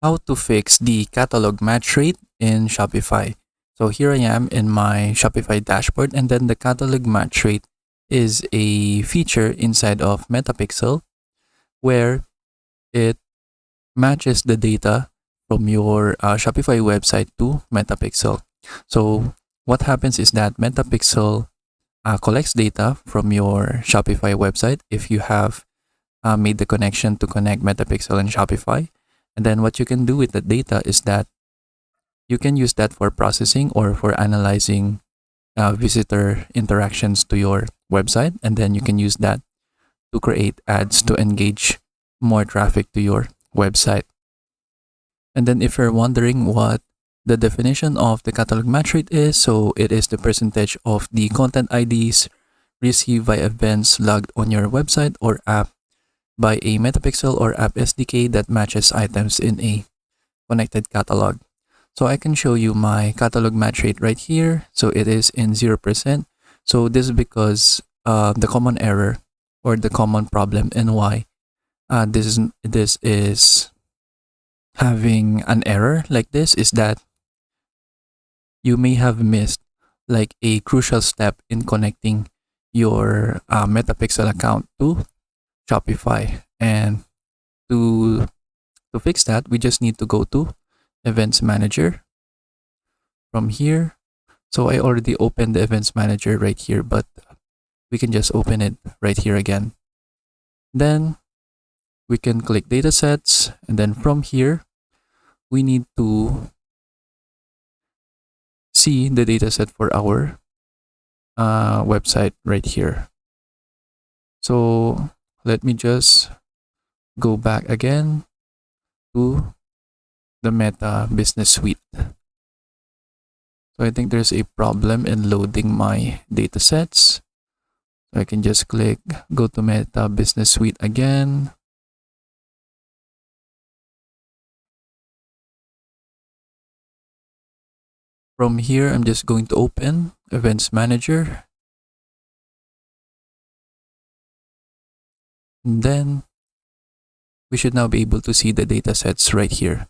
how to fix the catalog match rate in Shopify. So here I am in my Shopify dashboard, and then the catalog match rate is a feature inside of Metapixel where it matches the data from your Shopify website to Metapixel. So what happens is that Metapixel collects data from your Shopify website if you have made the connection to connect Metapixel and Shopify. And then what you can do with the data is that you can use that for processing or for analyzing visitor interactions to your website. And then you can use that to create ads to engage more traffic to your website. And then if you're wondering what the definition of the catalog match rate is, so it is the percentage of the content IDs received by events logged on your website or app by a Metapixel or app SDK that matches items in a connected catalog. So I can show you my catalog match rate right here. So it is in 0%. So this is because the common error or the common problem and why this is having an error like this is that you may have missed like a crucial step in connecting your Metapixel account to Shopify. And to fix that, we just need to go to Events Manager from here. So I already opened the Events Manager right here, but we can just open it right here again. Then we can click Datasets, and then from here, we need to see the dataset for our website right here. So let me just go back again to the Meta Business Suite. So I think there's a problem in loading my datasets. So I can just click go to Meta Business Suite again. From here, I'm just going to open Events Manager. And then we should now be able to see the datasets right here.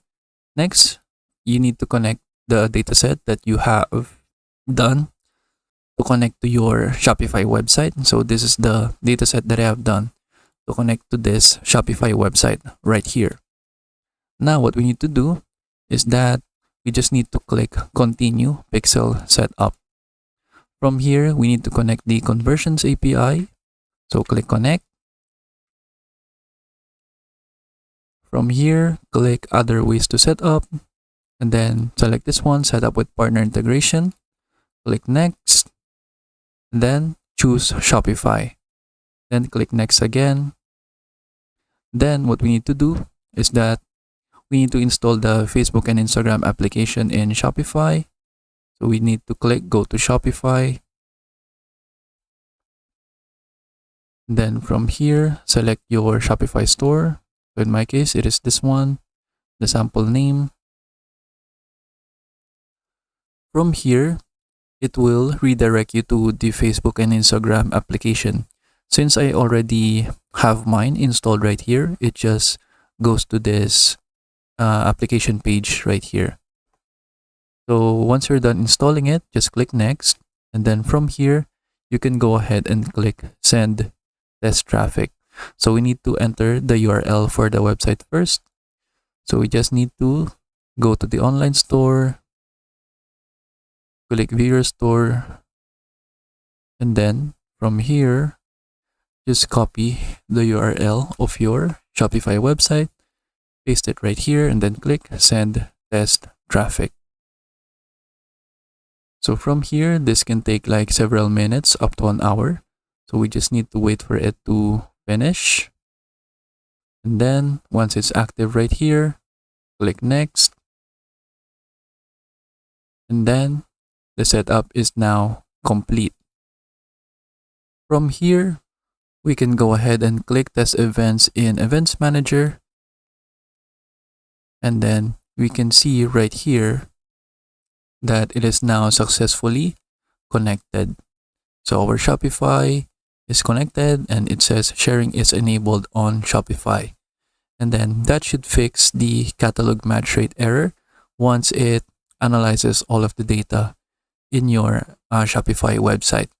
Next, you need to connect the dataset that you have done to connect to your Shopify website. So this is the dataset that I have done to connect to this Shopify website right here. Now what we need to do is that we just need to click Continue Pixel Setup. From here, we need to connect the Conversions API. So click Connect. From here, click Other Ways to Set Up. And then select this one, Set Up with Partner Integration. Click Next. Then choose Shopify. Then click Next again. Then what we need to do is that we need to install the Facebook and Instagram application in Shopify. So we need to click Go to Shopify. Then from here, select your Shopify store. So in my case, it is this one, the sample name. From here, it will redirect you to the Facebook and Instagram application. Since I already have mine installed right here, it just goes to this application page right here. So once you're done installing it, just click Next. And then from here, you can go ahead and click Send Test Traffic. So we need to enter the URL for the website first. So we just need to go to the online store, click View Your Store, and then from here, just copy the URL of your Shopify website, paste it right here, and then click Send Test Traffic. So from here, this can take like several minutes, up to an hour. So we just need to wait for it to finish. And then once it's active right here, click Next. And then the setup is now complete. From here, we can go ahead and click Test Events in Events Manager. And then we can see right here that it is now successfully connected. So our Shopify is connected and it says sharing is enabled on Shopify. And then that should fix the catalog match rate error once it analyzes all of the data in your Shopify website.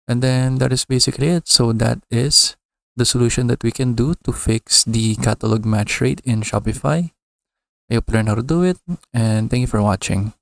And then that is basically it. So that is the solution that we can do to fix the catalog match rate in Shopify. I hope you learn how to do it, and thank you for watching.